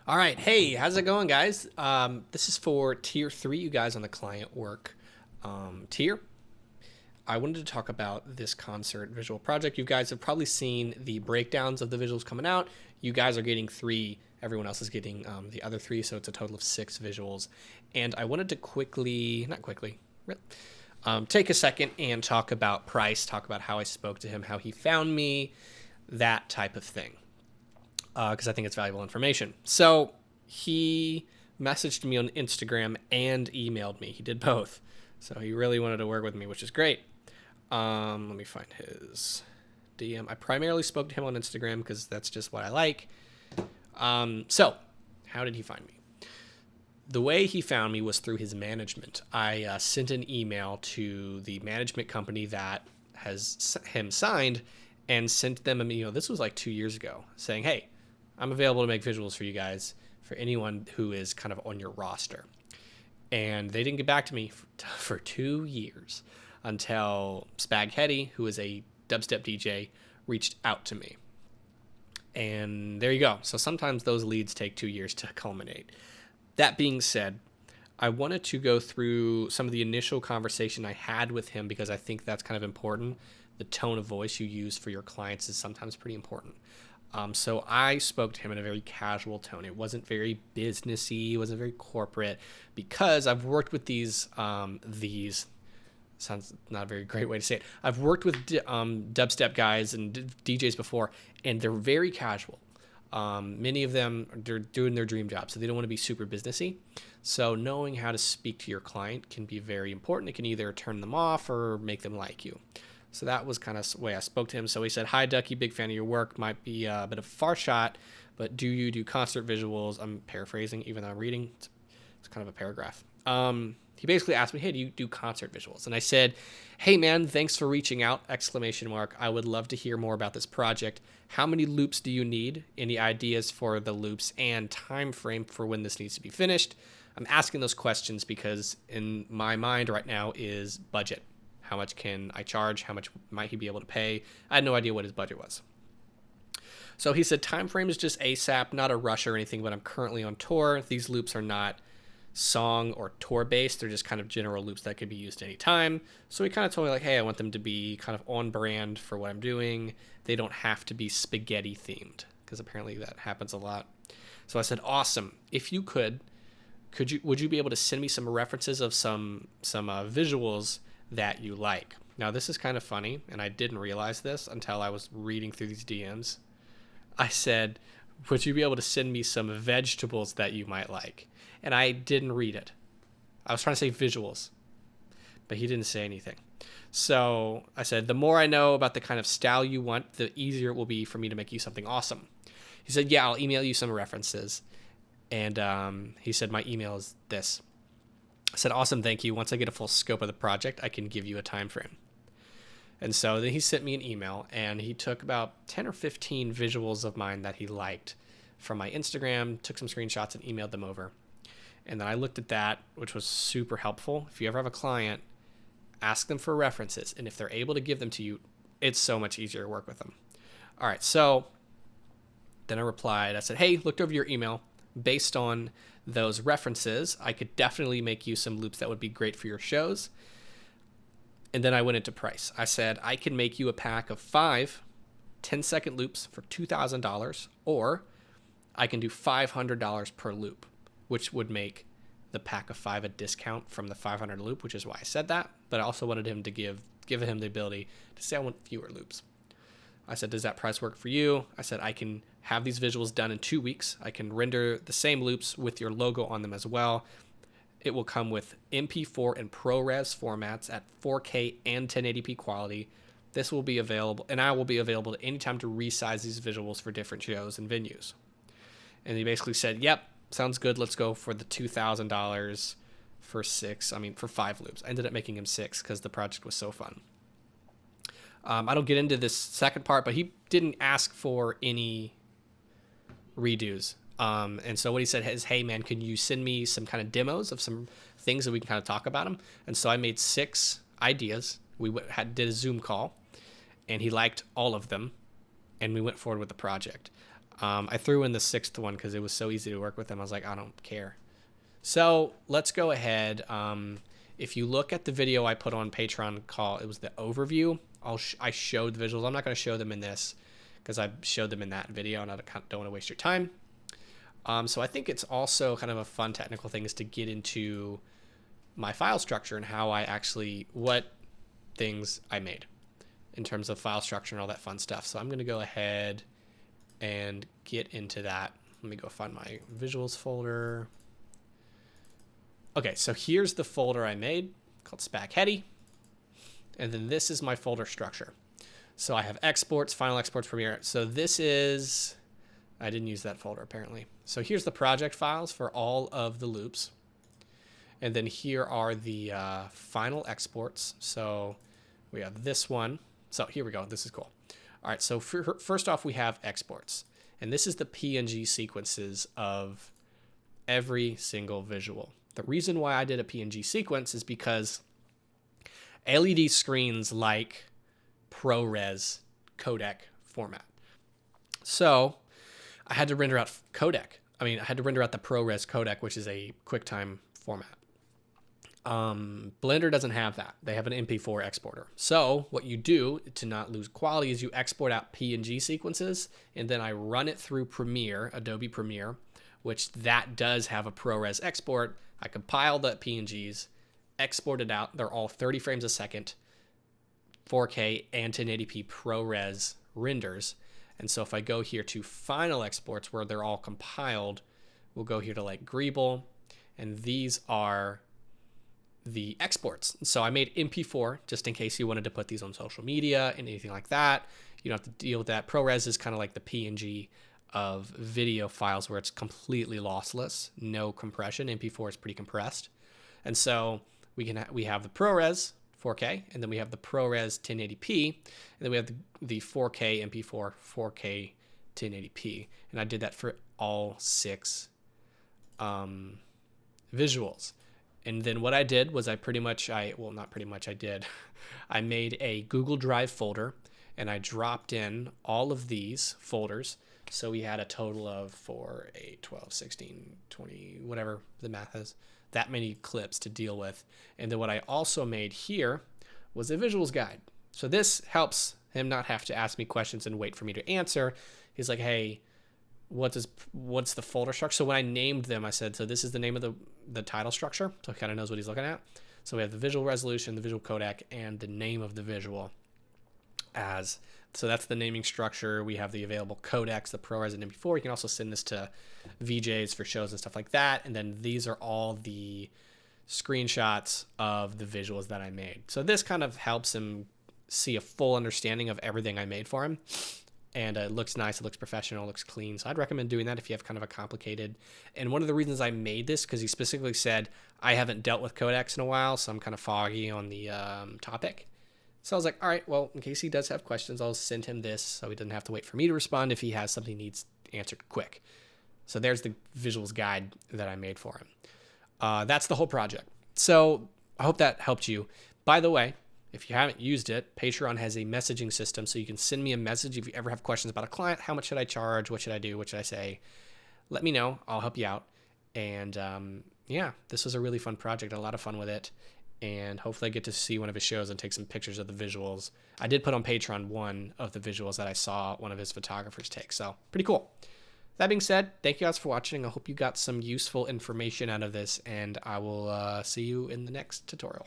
All right. Hey, how's it going, guys? This is for tier three, you guys on the client work tier. I wanted to talk about this concert visual project. You guys have probably seen the breakdowns of the visuals coming out. You guys are getting three, everyone else is getting the other three, so it's a total of six visuals. And I wanted to not quickly, take a second and talk about price, talk about how I spoke to him, how he found me, that type of thing, because I think it's valuable information. So he messaged me on Instagram and emailed me. He did both. So he really wanted to work with me, which is great. Let me find his DM. I primarily spoke to him on Instagram because that's just what I like. So how did he find me? The way he found me was through his management. I sent an email to the management company that has him signed and sent them a This was like 2 years ago, saying, "Hey, I'm available to make visuals for you guys for anyone who is kind of on your roster." And they didn't get back to me for 2 years until Spaghetti, who is a dubstep DJ, reached out to me. And there you go. So sometimes those leads take 2 years to culminate. That being said, I wanted to go through some of the initial conversation I had with him because I think that's kind of important. The tone of voice you use for your clients is sometimes pretty important. So I spoke to him in a very casual tone. It wasn't very businessy. It wasn't very corporate because I've worked with these sounds not a very great way to say it. I've worked with dubstep guys and DJs before, and they're very casual. Many of them, they're doing their dream job, so they don't want to be super businessy. So knowing how to speak to your client can be very important. It can either turn them off or make them like you. So that was kind of the way I spoke to him. So he said, "Hi, Ducky, big fan of your work. Might be a bit of a far shot, but do you do concert visuals?" I'm paraphrasing, even though I'm reading. It's kind of a paragraph. He basically asked me, "Hey, do you do concert visuals?" And I said, "Hey, man, thanks for reaching out, exclamation mark. I would love to hear more about this project. How many loops do you need? Any ideas for the loops and time frame for when this needs to be finished?" I'm asking those questions because in my mind right now is budget. How much can I charge? How much might he be able to pay? I had no idea what his budget was. So he said, "Time frame is just ASAP, not a rush or anything, but I'm currently on tour. These loops are not song or tour based. They're just kind of general loops that could be used anytime." So he kind of told me like, "Hey, I want them to be kind of on brand for what I'm doing. They don't have to be spaghetti themed," because apparently that happens a lot. So I said, "Awesome. If you would you be able to send me some references of some visuals that you like?" Now, this is kind of funny, and I didn't realize this until I was reading through these DMs. I said, "Would you be able to send me some vegetables that you might like?" And I didn't read it. I was trying to say visuals, but he didn't say anything. So I said, "The more I know about the kind of style you want, the easier it will be for me to make you something awesome." He said, "Yeah, I'll email you some references." And he said, "My email is this." I said, "Awesome, thank you. Once I get a full scope of the project, I can give you a time frame." And so then he sent me an email, and he took about 10 or 15 visuals of mine that he liked from my Instagram, took some screenshots and emailed them over. And then I looked at that, which was super helpful. If you ever have a client, ask them for references. And if they're able to give them to you, it's so much easier to work with them. All right, so then I replied. I said, "Hey, looked over your email. Based on those references, I could definitely make you some loops that would be great for your shows." And then I went into price. I said, "I can make you a pack of 5 10-second loops for $2,000, or I can do $500 per loop, which would make the pack of 5 a discount from the 500 loop," which is why I said that. But I also wanted him to give him the ability to say I want fewer loops. I said, "Does that price work for you?" I said, "I can have these visuals done in 2 weeks. I can render the same loops with your logo on them as well. It will come with MP4 and ProRes formats at 4K and 1080p quality. This will be available, and I will be available at any time to resize these visuals for different shows and venues." And he basically said, "Yep, sounds good. Let's go for the $2,000 for 5 loops." I ended up making him 6 because the project was so fun. I don't get into this second part, but he didn't ask for any redos. And so what he said is, "Hey, man, can you send me some kind of demos of some things that we can kind of talk about them?" And so I made 6 ideas. We did a Zoom call, and he liked all of them, and we went forward with the project. I threw in the 6th one because it was so easy to work with them. I was like, I don't care. So let's go ahead. If you look at the video I put on Patreon it was the overview. I showed the visuals. I'm not going to show them in this because I showed them in that video, and I don't want to waste your time. So I think it's also kind of a fun technical thing is to get into my file structure and how I actually, what things I made in terms of file structure and all that fun stuff. So I'm going to go ahead and get into that. Let me go find my visuals folder. Okay, so here's the folder I made called Spaghetti. And then this is my folder structure. So I have exports, final exports, Premiere. So this is, I didn't use that folder apparently. So here's the project files for all of the loops. And then here are the final exports. So we have this one. So here we go. This is cool. All right, so first off, we have exports. And this is the PNG sequences of every single visual. The reason why I did a PNG sequence is because LED screens like ProRes codec format. So I had to render out I had to render out the ProRes codec, which is a QuickTime format. Blender doesn't have that. They have an MP4 exporter. So what you do to not lose quality is you export out PNG sequences, and then I run it through Premiere, Adobe Premiere, which that does have a ProRes export. I compile the PNGs, export it out. They're all 30 frames a second, 4K and 1080p ProRes renders. And so if I go here to final exports where they're all compiled, we'll go here to like Greeble, and these are the exports. So I made MP4 just in case you wanted to put these on social media and anything like that. You don't have to deal with that. ProRes is kind of like the PNG of video files where it's completely lossless, no compression. MP4 is pretty compressed. And so we have the ProRes 4K, and then we have the ProRes 1080p, and then we have the 4K MP4 4K 1080p. And I did that for all 6 visuals. And then what I did was I made a Google Drive folder, and I dropped in all of these folders. So we had a total of 4, 8, 12, 16, 20, whatever the math is, that many clips to deal with. And then what I also made here was a visuals guide. So this helps him not have to ask me questions and wait for me to answer. He's like, hey, what's the folder structure? So when I named them, I said, so this is the name of the title structure. So he kind of knows what he's looking at. So we have the visual resolution, the visual codec, and the name of the visual so that's the naming structure. We have the available codecs, the ProRes and MP4. You can also send this to VJs for shows and stuff like that. And then these are all the screenshots of the visuals that I made. So this kind of helps him see a full understanding of everything I made for him. And it looks nice, it looks professional, it looks clean. So I'd recommend doing that if you have kind of a complicated. And one of the reasons I made this, because he specifically said, I haven't dealt with codecs in a while, so I'm kind of foggy on the topic. So I was like, all right, well, in case he does have questions, I'll send him this so he doesn't have to wait for me to respond if he has something he needs answered quick. So there's the visuals guide that I made for him. That's the whole project. So I hope that helped you. By the way, if you haven't used it, Patreon has a messaging system, so you can send me a message if you ever have questions about a client. How much should I charge? What should I do? What should I say? Let me know. I'll help you out. And yeah, this was a really fun project. A lot of fun with it. And hopefully I get to see one of his shows and take some pictures of the visuals. I did put on Patreon one of the visuals that I saw one of his photographers take. So pretty cool. That being said, thank you guys for watching. I hope you got some useful information out of this, and I will see you in the next tutorial.